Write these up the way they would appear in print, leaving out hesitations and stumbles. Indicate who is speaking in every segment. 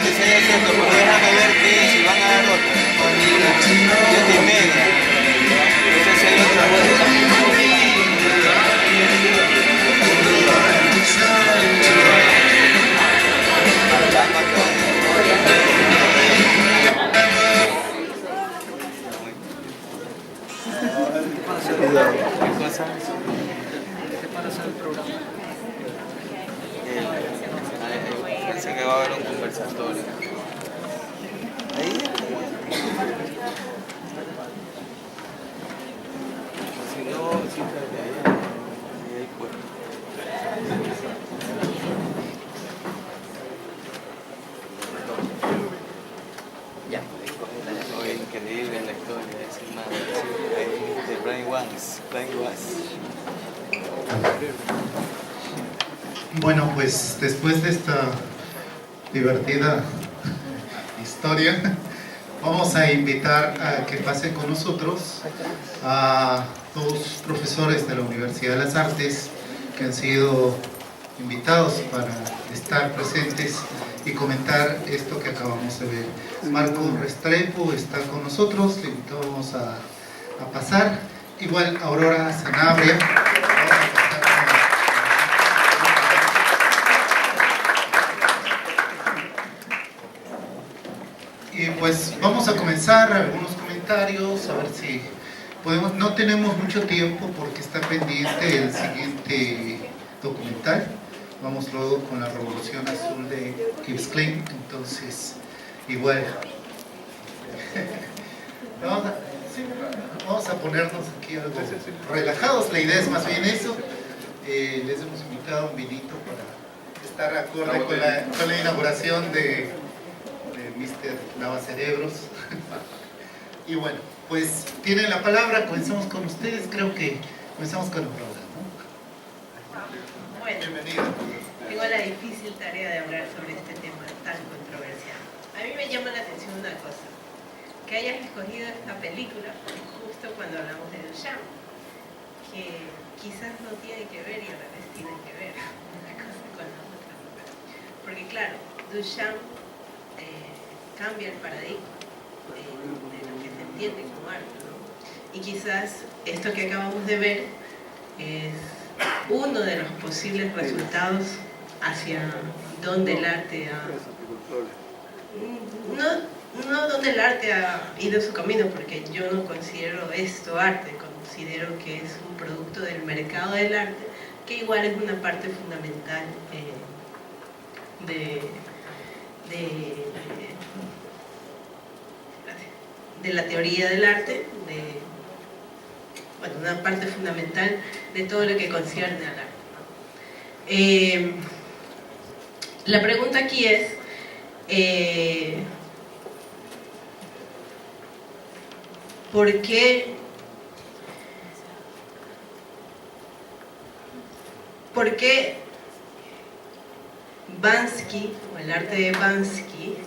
Speaker 1: Sí, es cierto, pero déjame ver que si van a dar otra. 7:30. No sé si hay otra vuelta. ¿Qué cosa? Pensé que va a haber un conversatorio. Ahí. Si no, sí, ahí hay cuerpo. Ya. Oye, increíble la historia de ese man. Ahí, de Brian Weiss.
Speaker 2: Bueno, pues después de esta divertida historia, vamos a invitar a que pase con nosotros a dos profesores de la Universidad de las Artes que han sido invitados para estar presentes y comentar esto que acabamos de ver. Marco Restrepo está con nosotros, le invitamos a pasar. Igual Aurora Sanabria. Y pues vamos a comenzar algunos comentarios, a ver si podemos. No tenemos mucho tiempo porque está pendiente el siguiente documental. Vamos luego con la Revolución Azul de Gibbs Klein, entonces igual vamos a ponernos aquí algo relajados. La idea es más bien eso. Les hemos invitado un vinito para estar acorde con la inauguración de Mr. Lavacerebros. Y bueno, pues tienen la palabra, comenzamos con ustedes, creo que comenzamos con Aurora, ¿no?
Speaker 3: Bueno,
Speaker 2: Bienvenida.
Speaker 3: tengo la difícil tarea de hablar sobre este tema tan controversial. A mí me llama la atención una cosa, que hayas escogido esta película justo cuando hablamos de Duchamp, que quizás no tiene que ver y a la vez tiene que ver una cosa con la otra. Porque claro, Duchamp cambia el paradigma de lo que se entiende como arte, ¿no? Y quizás esto que acabamos de ver es uno de los posibles resultados hacia donde el arte no donde el arte ha ido su camino, porque yo no considero esto arte, considero que es un producto del mercado del arte, que igual es una parte fundamental de la teoría del arte, una parte fundamental de todo lo que concierne al arte. La pregunta aquí es, ¿por qué Banksy, o el arte de Banksy,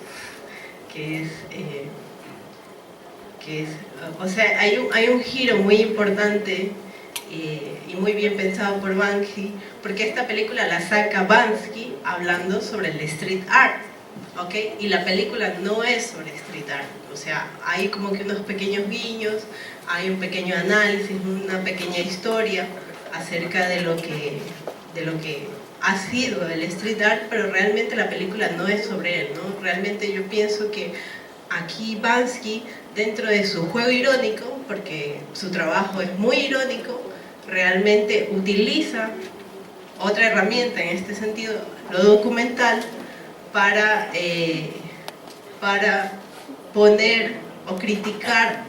Speaker 3: o sea, hay un giro muy importante y muy bien pensado por Banksy, porque esta película la saca Banksy hablando sobre el street art, ¿ok? Y la película no es sobre street art, o sea, hay como que unos pequeños guiños, hay un pequeño análisis, una pequeña historia acerca de lo que ha sido el street art, pero realmente la película no es sobre él, ¿no? Realmente yo pienso que aquí Banksy, dentro de su juego irónico, porque su trabajo es muy irónico, realmente utiliza otra herramienta, en este sentido, lo documental, para poner o criticar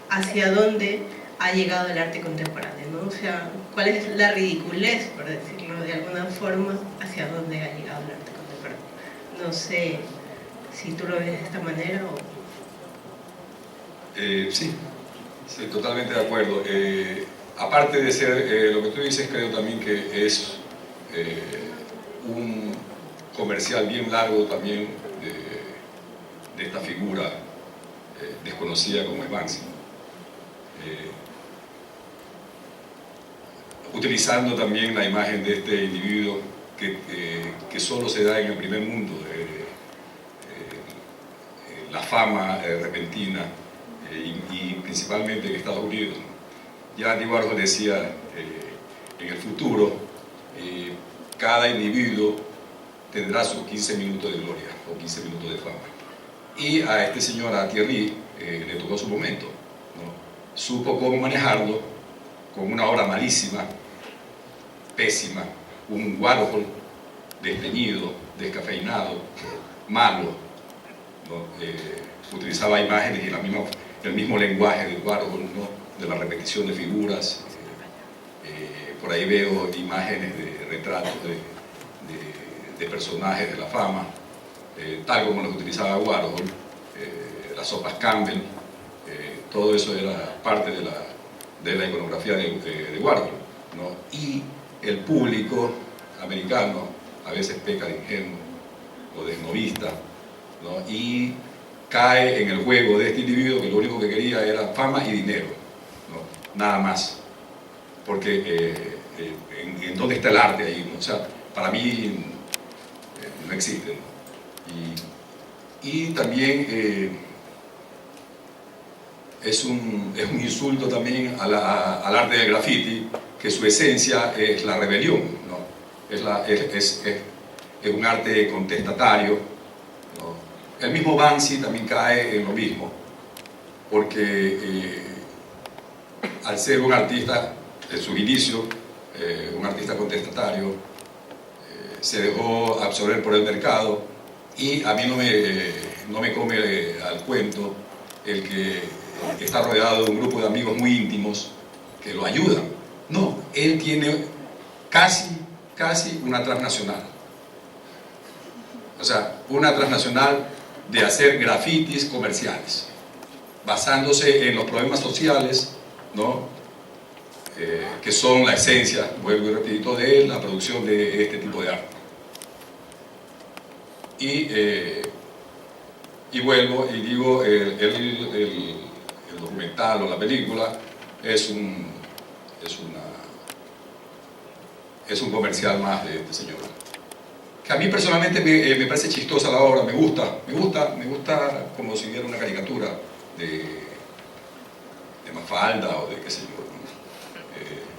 Speaker 3: hacia dónde ha llegado el arte contemporáneo, ¿no? O sea, cuál es la ridiculez, por decirlo de alguna forma, hacia dónde ha llegado el arte contemporáneo. No sé si tú lo ves de esta manera o...
Speaker 4: Sí, totalmente de acuerdo. Aparte de ser lo que tú dices, creo también que es un comercial bien largo también de esta figura desconocida como es Banksy. Utilizando también la imagen de este individuo que solo se da en el primer mundo, la fama repentina y principalmente en Estados Unidos. Ya Andy Warhol decía, en el futuro cada individuo tendrá sus 15 minutos de gloria o 15 minutos de fama. Y a este señor, a Thierry, le tocó su momento, ¿no? Supo cómo manejarlo con una obra malísima, pésima, un Warhol desteñido, descafeinado, malo, ¿no? Utilizaba imágenes y el mismo lenguaje de Warhol, ¿no? De la repetición de figuras. Por ahí veo imágenes de retratos de personajes de la fama, tal como los utilizaba Warhol, las sopas Campbell, todo eso era parte de la iconografía de Warhol, ¿no? Y el público americano a veces peca de ingenuo o de esnovista, ¿no? Y cae en el juego de este individuo que lo único que quería era fama y dinero, ¿no? Nada más. Porque ¿en dónde está el arte ahí? O sea, para mí no existe, ¿no? Y también es un insulto también al arte del graffiti, que su esencia es la rebelión, ¿no? Es un arte contestatario, ¿no? El mismo Banksy también cae en lo mismo, porque al ser un artista en sus inicios, un artista contestatario, se dejó absorber por el mercado, y a mí no me come al cuento el que está rodeado de un grupo de amigos muy íntimos que lo ayudan. No, él tiene casi una transnacional. O sea, una transnacional de hacer grafitis comerciales, basándose en los problemas sociales, ¿no? Que son la esencia, vuelvo y repito, de la producción de este tipo de arte. Y vuelvo y digo, el documental o la película es un comercial más de este señor. Que a mí personalmente me parece chistosa la obra, me gusta como si viera una caricatura de Mafalda o de qué sé yo, ¿no?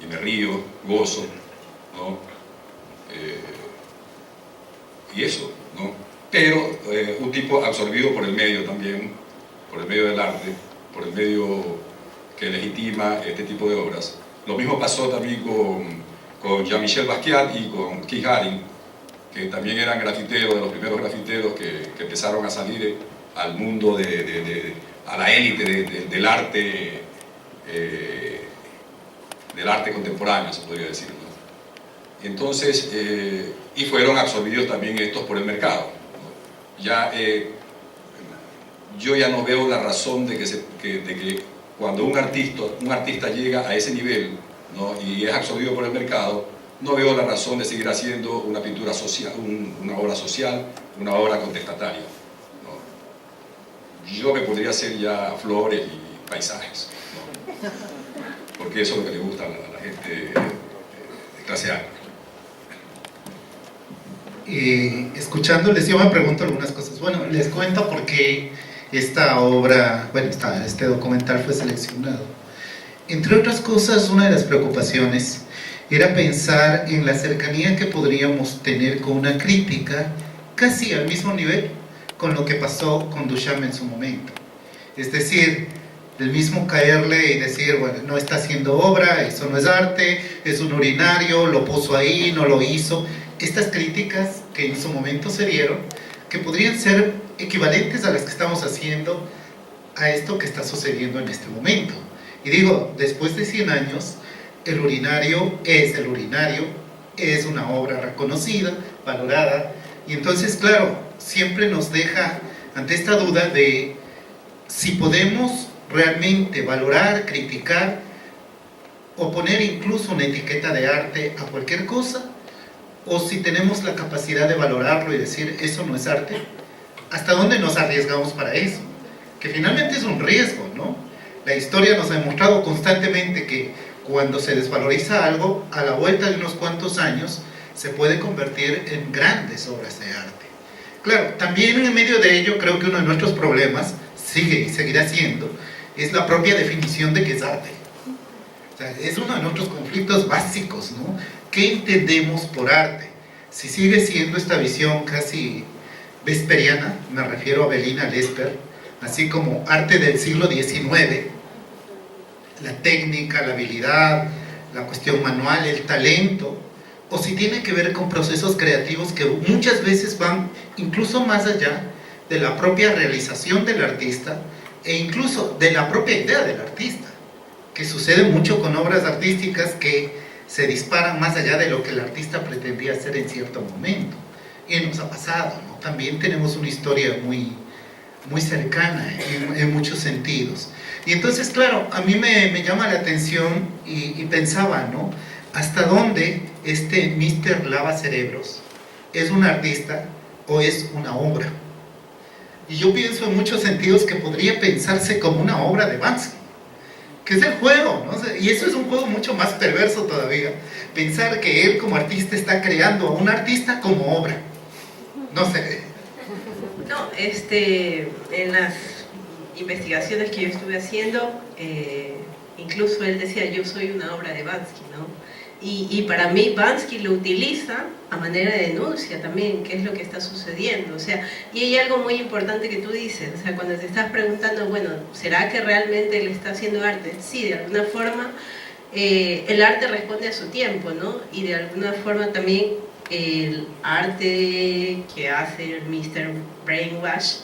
Speaker 4: Y me río, gozo, ¿no? Y eso, ¿no? Pero un tipo absorbido por el medio también, por el medio del arte, por el medio que legitima este tipo de obras. Lo mismo pasó también con Jean-Michel Basquiat y con Keith Haring, que también eran grafiteros, de los primeros grafiteros que empezaron a salir al mundo, a la élite del arte contemporáneo, se podría decir, ¿no? Entonces, y fueron absorbidos también estos por el mercado, ¿no? Yo ya no veo la razón de que cuando un artista llega a ese nivel, ¿no? Y es absorbido por el mercado, no veo la razón de seguir haciendo una pintura social, una obra social, una obra contestataria, ¿no? Yo me podría hacer ya flores y paisajes, ¿no? Porque eso es lo que le gusta a la gente de clase A.
Speaker 2: Escuchándoles, yo me pregunto algunas cosas. Bueno, les cuento por qué esta obra, bueno, este documental fue seleccionado. Entre otras cosas, una de las preocupaciones era pensar en la cercanía que podríamos tener con una crítica casi al mismo nivel con lo que pasó con Duchamp en su momento. Es decir, el mismo caerle y decir, bueno, no está haciendo obra, eso no es arte, es un urinario, lo puso ahí, no lo hizo. Estas críticas que en su momento se dieron, que podrían ser equivalentes a las que estamos haciendo a esto que está sucediendo en este momento. Y digo, después de 100 años, el urinario, es una obra reconocida, valorada, y entonces, claro, siempre nos deja ante esta duda de si podemos realmente valorar, criticar o poner incluso una etiqueta de arte a cualquier cosa, o si tenemos la capacidad de valorarlo y decir, eso no es arte. ¿Hasta dónde nos arriesgamos para eso? Que finalmente es un riesgo, ¿no? La historia nos ha demostrado constantemente que cuando se desvaloriza algo, a la vuelta de unos cuantos años, se puede convertir en grandes obras de arte. Claro, también en medio de ello creo que uno de nuestros problemas, sigue y seguirá siendo, es la propia definición de qué es arte. O sea, es uno de nuestros conflictos básicos, ¿no? ¿Qué entendemos por arte? Si sigue siendo esta visión casi vesperiana, me refiero a Belina Lesper, así como arte del siglo XIX, la técnica, la habilidad, la cuestión manual, el talento, o si tiene que ver con procesos creativos que muchas veces van incluso más allá de la propia realización del artista e incluso de la propia idea del artista, que sucede mucho con obras artísticas que se disparan más allá de lo que el artista pretendía hacer en cierto momento. Y nos ha pasado, ¿no? También tenemos una historia muy cercana en muchos sentidos. Y entonces, claro, a mí me llama la atención y pensaba, ¿no? ¿Hasta dónde este Mr. Lava Cerebros es un artista o es una obra? Y yo pienso en muchos sentidos que podría pensarse como una obra de Banksy, que es el juego, ¿no? Y eso es un juego mucho más perverso todavía, pensar que él como artista está creando a un artista como obra. No sé.
Speaker 3: No, en las investigaciones que yo estuve haciendo, incluso él decía, yo soy una obra de Banksy, ¿no? Y para mí Banksy lo utiliza a manera de denuncia también, qué es lo que está sucediendo. O sea, y hay algo muy importante que tú dices, o sea, cuando te estás preguntando, bueno, ¿será que realmente él está haciendo arte? Sí, de alguna forma el arte responde a su tiempo, ¿no? Y de alguna forma también el arte que hace el Mr. Brainwash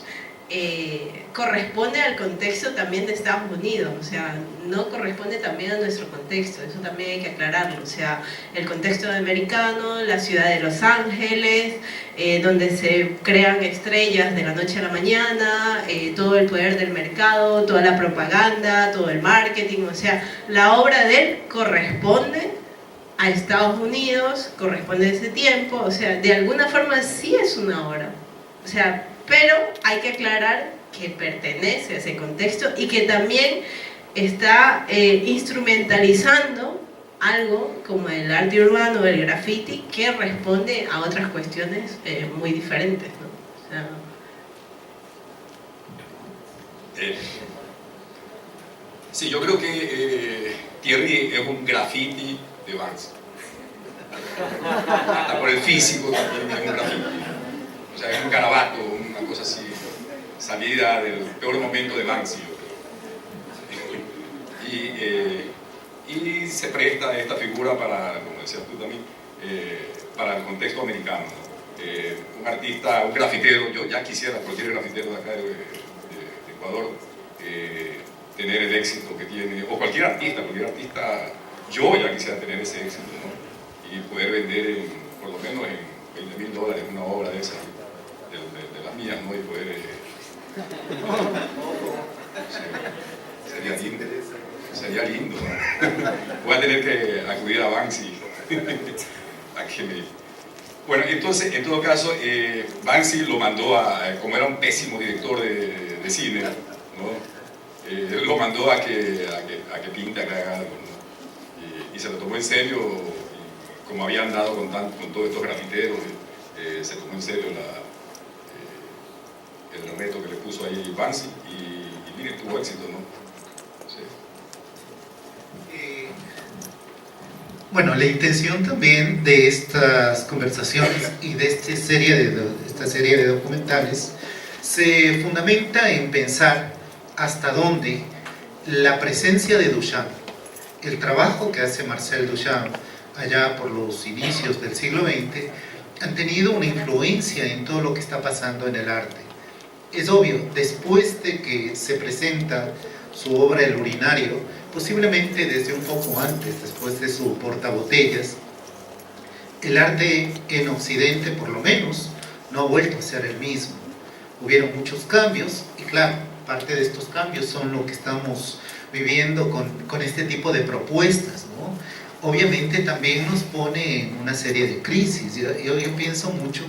Speaker 3: corresponde al contexto también de Estados Unidos, o sea, no corresponde también a nuestro contexto, eso también hay que aclararlo, o sea, el contexto americano, la ciudad de Los Ángeles, donde se crean estrellas de la noche a la mañana, todo el poder del mercado, toda la propaganda, todo el marketing, o sea, la obra de él corresponde a Estados Unidos, corresponde a ese tiempo, o sea, de alguna forma sí es una obra, o sea, pero hay que aclarar que pertenece a ese contexto y que también está instrumentalizando algo como el arte urbano o el graffiti que responde a otras cuestiones muy diferentes, ¿no? O sea,
Speaker 4: sí, yo creo que Thierry es un graffiti de Banksy. Hasta por el físico también es un graffiti. O sea, es un garabato, una cosa así, salida del peor momento de Banksy, y se presta esta figura para, como decías tú también, para el contexto americano, ¿no? Un artista, un grafitero, yo ya quisiera, cualquier grafitero de acá de Ecuador, tener el éxito que tiene, o cualquier artista, yo ya quisiera tener ese éxito, ¿no? Y poder vender por lo menos en $20,000 una obra de esas, de las mías, ¿no? Y poder... sería lindo, ¿no? Voy a tener que acudir a Banksy a que me... Bueno, entonces, en todo caso, Banksy lo mandó como era un pésimo director de cine, ¿no? Lo mandó a que pinte, a que haga algo, ¿no? Y se lo tomó en serio, y como había andado con todos estos grafiteros, se tomó en serio el reto que le puso ahí Banksy, y mire, tuvo éxito, ¿no? Sí.
Speaker 2: Bueno, la intención también de estas conversaciones y de esta serie de documentales se fundamenta en pensar hasta dónde la presencia de Duchamp, el trabajo que hace Marcel Duchamp allá por los inicios del siglo XX, han tenido una influencia en todo lo que está pasando en el arte. Es obvio, después de que se presenta su obra El Urinario, posiblemente desde un poco antes, después de su Portabotellas, el arte en Occidente, por lo menos, no ha vuelto a ser el mismo. Hubieron muchos cambios, y claro, parte de estos cambios son lo que estamos viviendo con este tipo de propuestas, ¿no? Obviamente también nos pone en una serie de crisis. Yo pienso mucho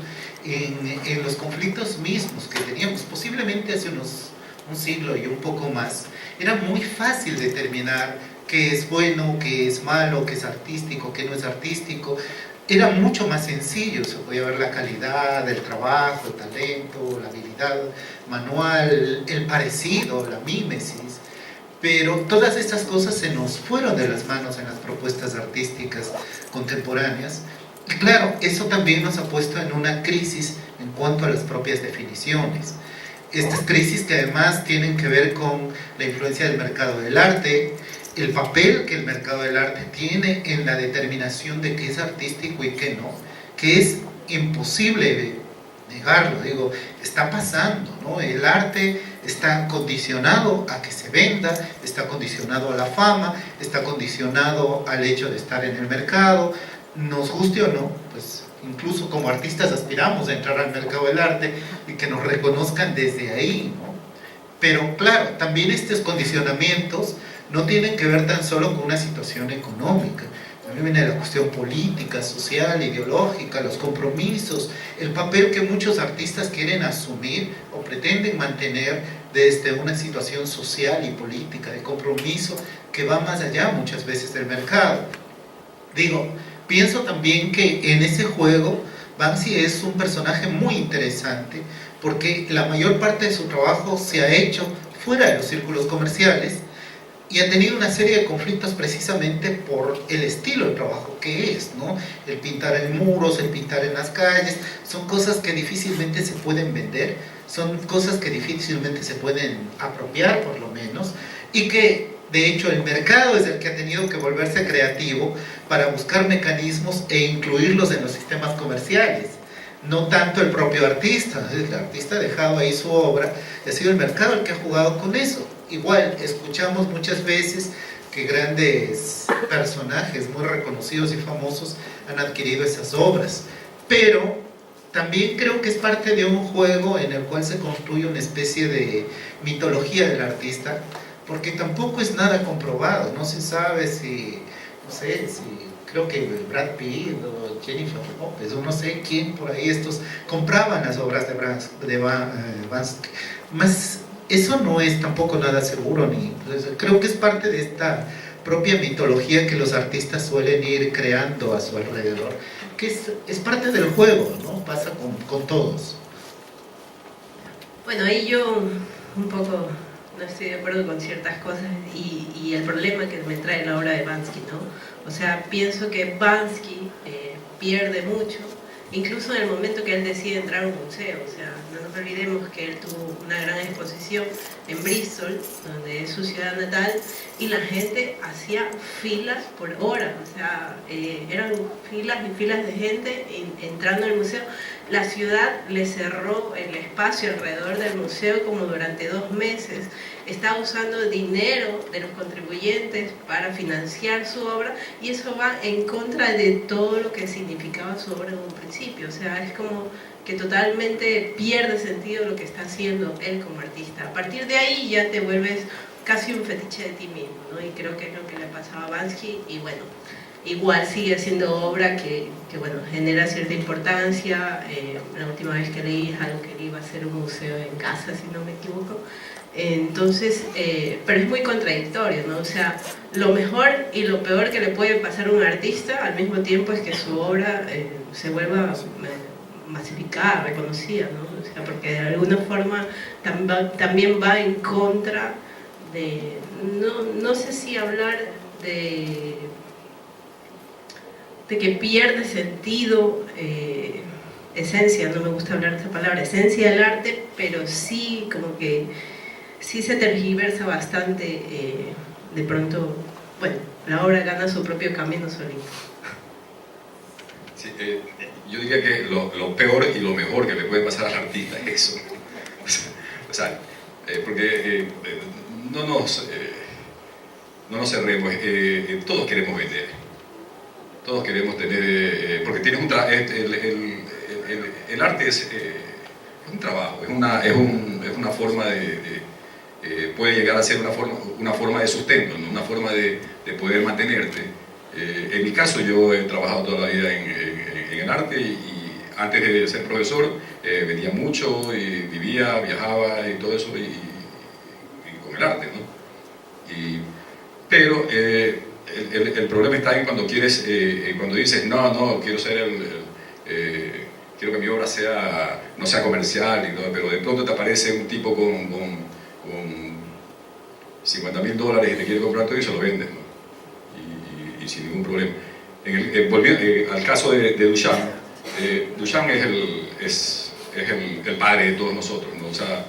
Speaker 2: en los conflictos mismos que teníamos, posiblemente hace un siglo y un poco más. Era muy fácil determinar qué es bueno, qué es malo, qué es artístico, qué no es artístico. era mucho más sencillo, se podía ver la calidad del trabajo, el talento, la habilidad manual, el parecido, la mímesis, pero todas estas cosas se nos fueron de las manos en las propuestas artísticas contemporáneas. Y claro, eso también nos ha puesto en una crisis en cuanto a las propias definiciones. Estas crisis que además tienen que ver con la influencia del mercado del arte, el papel que el mercado del arte tiene en la determinación de qué es artístico y qué no, que es imposible negarlo, digo, está pasando, ¿no? El arte está condicionado a que se venda, está condicionado a la fama, está condicionado al hecho de estar en el mercado, nos guste o no, pues incluso como artistas aspiramos a entrar al mercado del arte y que nos reconozcan desde ahí, ¿no? Pero claro, también estos condicionamientos no tienen que ver tan solo con una situación económica, también viene la cuestión política, social, ideológica, los compromisos, el papel que muchos artistas quieren asumir o pretenden mantener desde una situación social y política, de compromiso que va más allá muchas veces del mercado. Digo, pienso también que en ese juego Banksy es un personaje muy interesante porque la mayor parte de su trabajo se ha hecho fuera de los círculos comerciales y ha tenido una serie de conflictos precisamente por el estilo de trabajo que es, ¿no? El pintar en muros, el pintar en las calles, son cosas que difícilmente se pueden vender, son cosas que difícilmente se pueden apropiar por lo menos, y que de hecho el mercado es el que ha tenido que volverse creativo para buscar mecanismos e incluirlos en los sistemas comerciales, no tanto el propio artista. El artista ha dejado ahí su obra y ha sido el mercado el que ha jugado con eso. Igual, escuchamos muchas veces que grandes personajes muy reconocidos y famosos han adquirido esas obras, pero también creo que es parte de un juego en el cual se construye una especie de mitología del artista, porque tampoco es nada comprobado, no se sabe si, no sé, si creo que Brad Pitt o Jennifer Lopez o no sé quién por ahí estos compraban las obras de Banksy. Más eso no es tampoco nada seguro, pues, creo que es parte de esta propia mitología que los artistas suelen ir creando a su alrededor, que es parte del juego, ¿no? Pasa con todos.
Speaker 3: Bueno, ahí yo un poco no estoy de acuerdo con ciertas cosas y el problema que me trae la obra de Banksy, ¿no? O sea, pienso que Banksy pierde mucho, incluso en el momento que él decide entrar a un museo. O sea, no nos olvidemos que él tuvo una gran exposición en Bristol, donde es su ciudad natal, y la gente hacía filas por hora. O sea, eran filas y filas de gente entrando al museo. La ciudad le cerró el espacio alrededor del museo como durante 2 meses. Está usando dinero de los contribuyentes para financiar su obra, y eso va en contra de todo lo que significaba su obra en un principio. O sea, es como que totalmente pierde sentido lo que está haciendo él como artista. A partir de ahí ya te vuelves casi un fetiche de ti mismo, ¿no? Y creo que es lo que le pasaba a Banksy, y bueno, igual sigue haciendo obra que bueno, genera cierta importancia. La última vez que leí es algo que él iba a hacer un museo en casa, si no me equivoco. Entonces, pero es muy contradictorio, ¿no? O sea, lo mejor y lo peor que le puede pasar a un artista al mismo tiempo es que su obra se vuelva masificada, reconocida, ¿no? O sea, porque de alguna forma también va en contra de, no sé si hablar de que pierde sentido, esencia, no me gusta hablar de esa palabra, esencia del arte, pero sí como que sí se tergiversa bastante, de pronto, bueno, la obra gana su propio camino solito.
Speaker 4: Sí, yo diría que lo peor y lo mejor que le puede pasar al artista es eso. O sea, porque no nos cerremos, todos queremos vender, todos queremos tener, porque tienes el arte es un trabajo, es una forma puede llegar a ser una forma de sustento, ¿no? Una forma de poder mantenerte. En mi caso, yo he trabajado toda la vida en el arte y antes de ser profesor vendía mucho, y vivía, viajaba y todo eso y con el arte, ¿no? Pero el problema está en cuando quieres, cuando dices, no, quiero ser quiero que mi obra no sea comercial, y todo, pero de pronto te aparece un tipo con $50.000 y te quiere comprar todo y se lo vendes, ¿no? Y sin ningún problema. Volviendo al caso de Duchamp, Duchamp es el padre de todos nosotros, ¿no? O sea,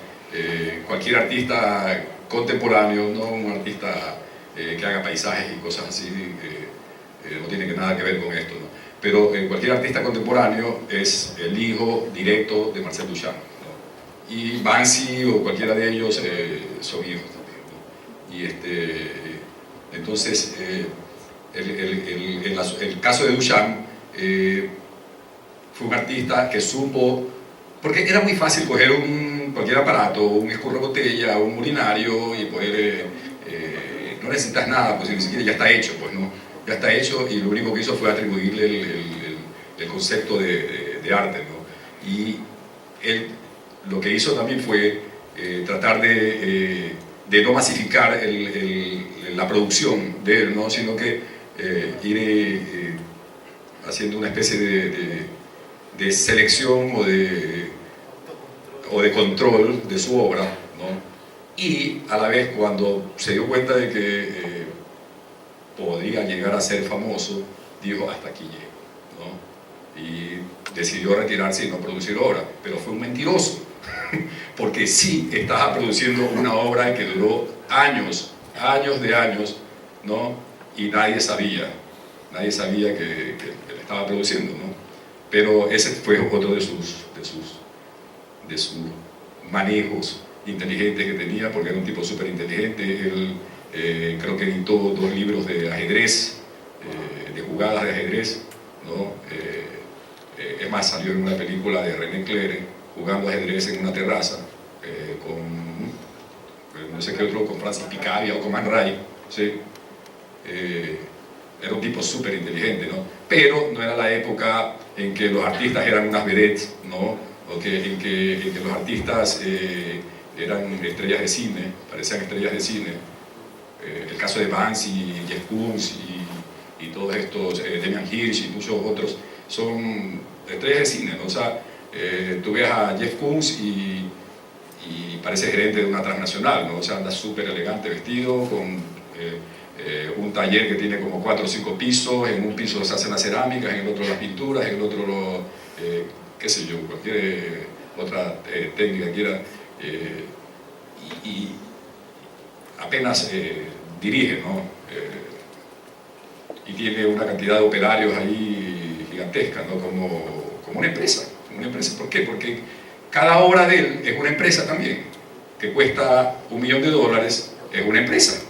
Speaker 4: cualquier artista contemporáneo, no un artista que haga paisajes y cosas así, no tiene nada que ver con esto, ¿no? Pero cualquier artista contemporáneo es el hijo directo de Marcel Duchamp, ¿no? Y Banksy o cualquiera de ellos son hijos también, ¿no? Y entonces, el caso de Duchamp fue un artista que supo, porque era muy fácil coger cualquier aparato, un escurrebotella, un urinario y poder, no necesitas nada, pues ni siquiera ya está hecho, pues no, ya está hecho, y lo único que hizo fue atribuirle el concepto de arte, ¿no? Y él lo que hizo también fue tratar de no masificar la producción de él, ¿no? Sino que ir haciendo una especie de selección o de control de su obra, ¿no? Y a la vez, cuando se dio cuenta de que podría llegar a ser famoso, dijo, hasta aquí llego, ¿no? Y decidió retirarse y no producir obra, pero fue un mentiroso, porque sí estaba produciendo una obra que duró años, ¿no? Y nadie sabía que le estaba produciendo, ¿no? Pero ese fue otro de sus manejos inteligentes que tenía, porque era un tipo súper inteligente. Él creo que editó 2 libros de ajedrez, de jugadas de ajedrez, ¿no? Es más, salió en una película de René Clair jugando ajedrez en una terraza con no sé qué otro, con Francis Picabia o con Man Ray, ¿sí? Era un tipo súper inteligente, ¿no? Pero no era la época en que los artistas eran unas vedettes, ¿no? En que los artistas eran estrellas de cine, parecían estrellas de cine. El caso de Banksy, Jeff Koons y todos estos, Damian Hirst y muchos otros, son estrellas de cine, ¿no? O sea, tú ves a Jeff Koons y parece gerente de una transnacional, ¿no? O sea, anda súper elegante vestido, con un taller que tiene como 4 o 5 pisos, en un piso se hacen las cerámicas, en el otro las pinturas, en el otro qué sé yo, cualquier otra técnica quiera, y apenas dirige, ¿no? Y tiene una cantidad de operarios ahí gigantesca, ¿no? Como una empresa. ¿Por qué? Porque cada obra de él es una empresa también, que cuesta $1 millón, es una empresa,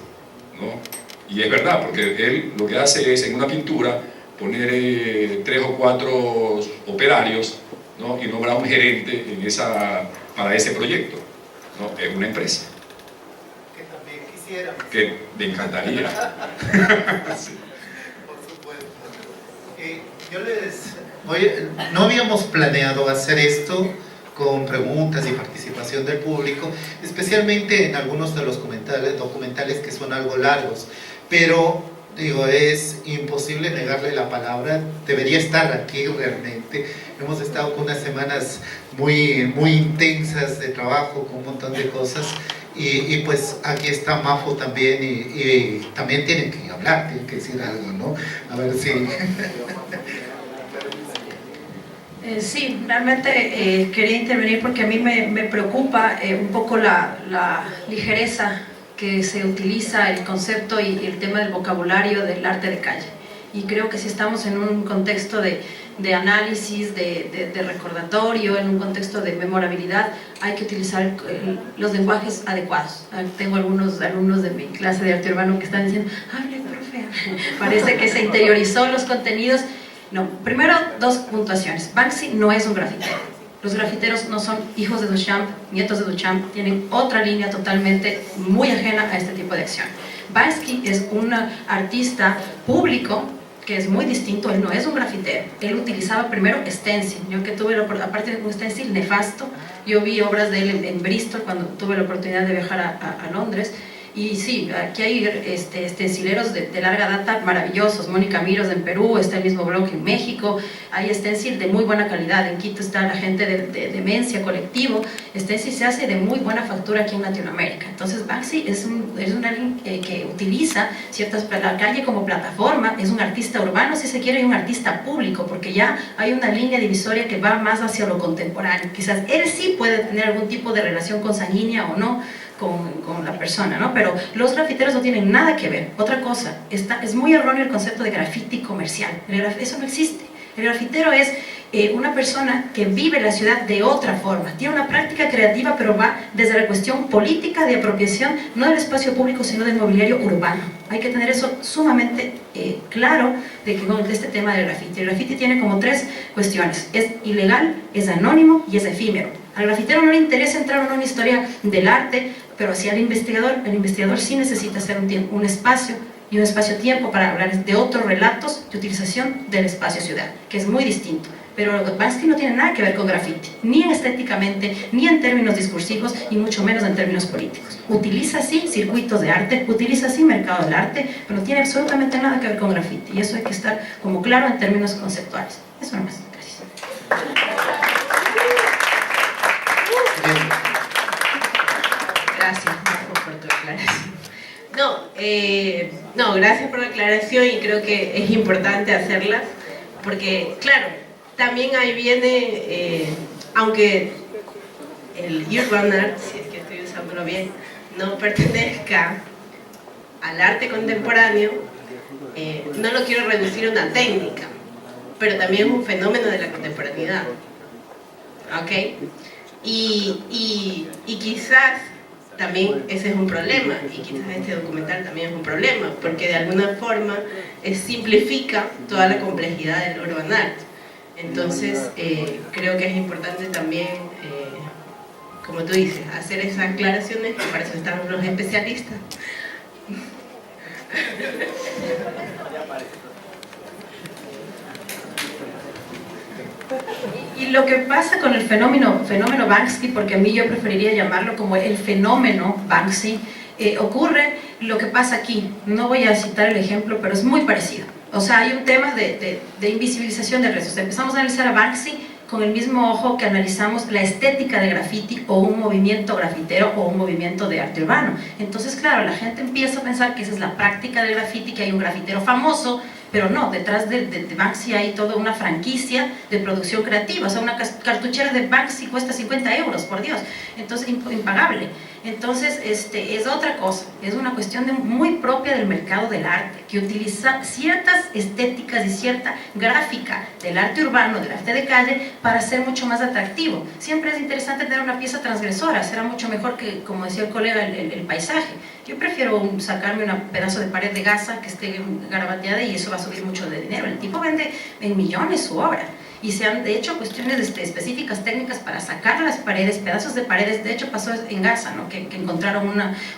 Speaker 4: ¿no? Y es verdad, porque él lo que hace es en una pintura poner 3 o 4 operarios, ¿no? Y nombrar un gerente para ese proyecto, ¿no? Es una empresa.
Speaker 2: Que también quisiera.
Speaker 4: Que me encantaría.
Speaker 2: Sí. Por supuesto. No habíamos planeado hacer esto con preguntas y participación del público, especialmente en algunos de los documentales que son algo largos, pero digo, es imposible negarle la palabra, debería estar aquí realmente. Hemos estado con unas semanas muy intensas de trabajo, con un montón de cosas, y pues aquí está Mafo también, y también tienen que hablar, tienen que decir algo, ¿no? A ver si...
Speaker 5: Sí, realmente quería intervenir porque a mí me preocupa un poco la ligereza que se utiliza el concepto y el tema del vocabulario del arte de calle. Y creo que si estamos en un contexto de análisis, de recordatorio, en un contexto de memorabilidad, hay que utilizar los lenguajes adecuados. Tengo algunos alumnos de mi clase de arte urbano que están diciendo, hable, profe, parece que se interiorizó los contenidos. No, primero 2 puntuaciones. Banksy no es un grafitero. Los grafiteros no son hijos de Duchamp, nietos de Duchamp, tienen otra línea totalmente muy ajena a este tipo de acción. Banksy es un artista público que es muy distinto, él no es un grafitero. Él utilizaba primero stencil. Yo que tuve, aparte de un stencil nefasto, yo vi obras de él en Bristol cuando tuve la oportunidad de viajar a Londres, Y sí, aquí hay stencileros de larga data maravillosos. Mónica Miros en Perú, está el mismo blog en México, hay stencil de muy buena calidad. En Quito está la gente de Demencia Colectivo. Stencil se hace de muy buena factura aquí en Latinoamérica. Entonces Banksy es alguien que utiliza la calle como plataforma, es un artista urbano, si se quiere, y un artista público, porque ya hay una línea divisoria que va más hacia lo contemporáneo. Quizás él sí puede tener algún tipo de relación consanguínea o no con la persona, ¿no? Pero los grafiteros no tienen nada que ver. Otra cosa, es muy erróneo el concepto de graffiti comercial. Eso no existe. El grafitero es una persona que vive la ciudad de otra forma, tiene una práctica creativa, pero va desde la cuestión política de apropiación, no del espacio público, sino del mobiliario urbano. Hay que tener eso sumamente claro de este tema del grafiti. El grafiti tiene como 3 cuestiones: es ilegal, es anónimo y es efímero. Al grafitero no le interesa entrar en una historia del arte, pero sí al investigador. El investigador sí necesita hacer un espacio y un espacio-tiempo para hablar de otros relatos de utilización del espacio-ciudad, que es muy distinto. Pero Banksy no tiene nada que ver con graffiti, ni estéticamente, ni en términos discursivos, y mucho menos en términos políticos. Utiliza sí circuitos de arte, utiliza sí mercado del arte, pero no tiene absolutamente nada que ver con graffiti, y eso hay que estar como claro en términos conceptuales. Eso nomás. Gracias.
Speaker 3: Gracias por tu aclaración. No, gracias por la aclaración, y creo que es importante hacerla, porque claro, también ahí viene, aunque el urban art, si es que estoy usándolo bien, no pertenezca al arte contemporáneo, no lo quiero reducir a una técnica, pero también es un fenómeno de la contemporaneidad, ¿ok? Y quizás también ese es un problema, y quizás este documental también es un problema, porque de alguna forma simplifica toda la complejidad del urban art. Entonces creo que es importante también, como tú dices, hacer esas aclaraciones, que para eso están los especialistas.
Speaker 5: Y lo que pasa con el fenómeno Banksy, porque a mí yo preferiría llamarlo como el fenómeno Banksy, ocurre lo que pasa aquí. No voy a citar el ejemplo, pero es muy parecido. O sea, hay un tema de invisibilización de restos. Empezamos a analizar a Banksy con el mismo ojo que analizamos la estética del graffiti o un movimiento grafitero o un movimiento de arte urbano. Entonces, claro, la gente empieza a pensar que esa es la práctica del graffiti, que hay un grafitero famoso, pero no, detrás de Banksy hay toda una franquicia de producción creativa. O sea, una cartuchera de Banksy cuesta 50 euros, por Dios, entonces impagable. Entonces es otra cosa, es una cuestión muy propia del mercado del arte, que utiliza ciertas estéticas y cierta gráfica del arte urbano, del arte de calle, para ser mucho más atractivo. Siempre es interesante tener una pieza transgresora, será mucho mejor que, como decía el colega, el paisaje. Yo prefiero sacarme un pedazo de pared de gasa que esté garabateada, y eso va a subir mucho de dinero. El tipo vende en millones su obra, y se han hecho cuestiones específicas, técnicas, para sacar las paredes, pedazos de paredes. De hecho pasó en Gaza, ¿no? que encontraron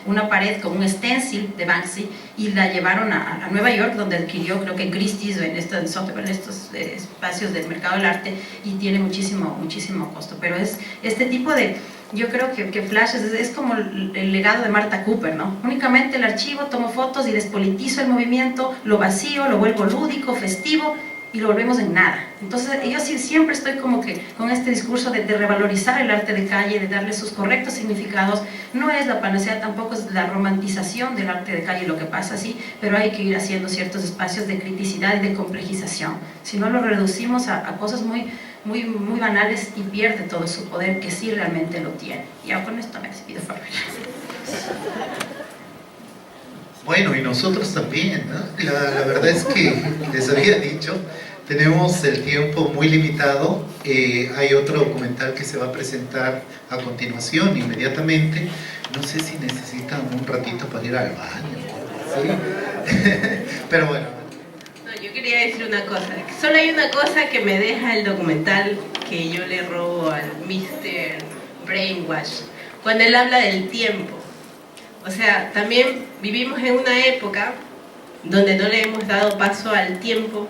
Speaker 5: una pared con un stencil de Banksy y la llevaron a Nueva York, donde adquirió, creo que en Christie's o en estos espacios del mercado del arte, y tiene muchísimo costo. Pero es este tipo de... Yo creo que Flash es como el legado de Martha Cooper, ¿no? Únicamente el archivo, tomo fotos y despolitizo el movimiento, lo vacío, lo vuelvo lúdico, festivo, y lo volvemos en nada. Entonces yo sí siempre estoy como que con este discurso de revalorizar el arte de calle, de darle sus correctos significados. No es la panacea, tampoco es la romantización del arte de calle lo que pasa así, pero hay que ir haciendo ciertos espacios de criticidad y de complejización. Si no, lo reducimos a cosas muy banales, y pierde todo su poder, que sí realmente lo tiene. Y ya con esto me despido, por favor.
Speaker 2: Bueno, y nosotros también, ¿no? La verdad es que les había dicho, tenemos el tiempo muy limitado. Hay otro documental que se va a presentar a continuación, inmediatamente. No sé si necesitan un ratito para ir al baño, ¿sí? Pero bueno.
Speaker 3: No, yo quería decir una cosa. Solo hay una cosa que me deja el documental, que yo le robo al Mr. Brainwash, cuando él habla del tiempo. O sea, también vivimos en una época donde no le hemos dado paso al tiempo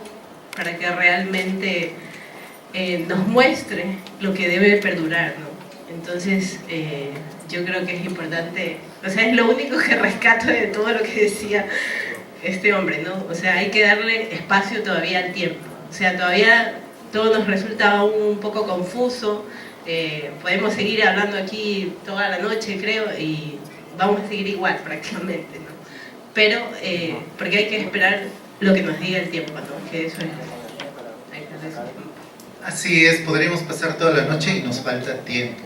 Speaker 3: para que realmente nos muestre lo que debe perdurar, ¿no? Entonces, yo creo que es importante, o sea, es lo único que rescato de todo lo que decía este hombre, ¿no? O sea, hay que darle espacio todavía al tiempo. O sea, todavía todo nos resulta un poco confuso. Podemos seguir hablando aquí toda la noche, creo, y vamos a seguir igual prácticamente, ¿no? Pero, porque hay que esperar lo que nos diga el tiempo, ¿no? Que eso es...
Speaker 2: Así es, podríamos pasar toda la noche y nos falta tiempo.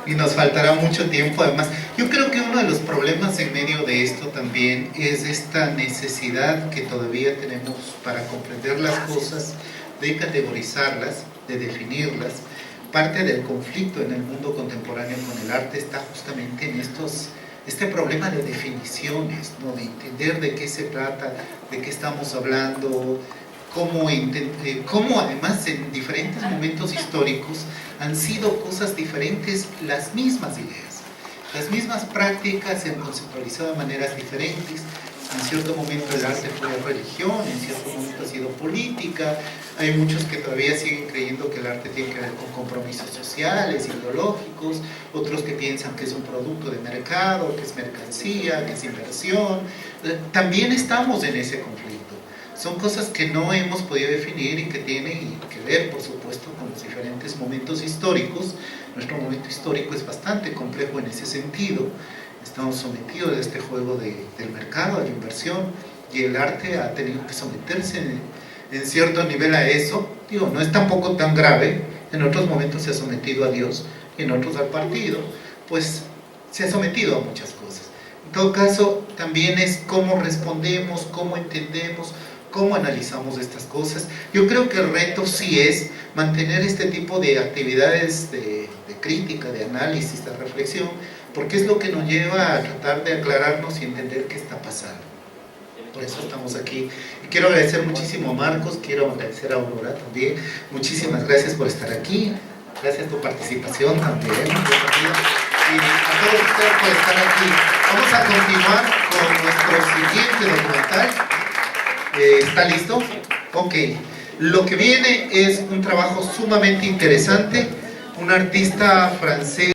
Speaker 2: Y nos faltará mucho tiempo. Además, yo creo que uno de los problemas en medio de esto también es esta necesidad que todavía tenemos para comprender las cosas, de categorizarlas, de definirlas. Parte del conflicto en el mundo contemporáneo con el arte está justamente en este problema de definiciones, ¿no? De entender de qué se trata, de qué estamos hablando, cómo además en diferentes momentos históricos han sido cosas diferentes las mismas ideas, las mismas prácticas se han conceptualizado de maneras diferentes. En cierto momento el arte fue religión, en cierto momento ha sido política. Hay muchos que todavía siguen creyendo que el arte tiene que ver con compromisos sociales, ideológicos, otros que piensan que es un producto de mercado, que es mercancía, que es inversión. También estamos en ese conflicto. Son cosas que no hemos podido definir y que tienen que ver, por supuesto, con los diferentes momentos históricos. Nuestro momento histórico es bastante complejo en ese sentido. Estamos sometidos a este juego del mercado, a la inversión, y el arte ha tenido que someterse en cierto nivel a eso. Digo, no es tampoco tan grave. En otros momentos se ha sometido a Dios y en otros al partido. Pues se ha sometido a muchas cosas. En todo caso, también es cómo respondemos, cómo entendemos, cómo analizamos estas cosas. Yo creo que el reto sí es mantener este tipo de actividades de crítica, de análisis, de reflexión, porque es lo que nos lleva a tratar de aclararnos y entender qué está pasando. Por eso estamos aquí. Y quiero agradecer muchísimo a Marcos, quiero agradecer a Aurora también. Muchísimas gracias por estar aquí. Gracias por tu participación también. Y a todos ustedes por estar aquí. Vamos a continuar con nuestro siguiente documental. ¿Está listo? Ok. Lo que viene es un trabajo sumamente interesante. Un artista francés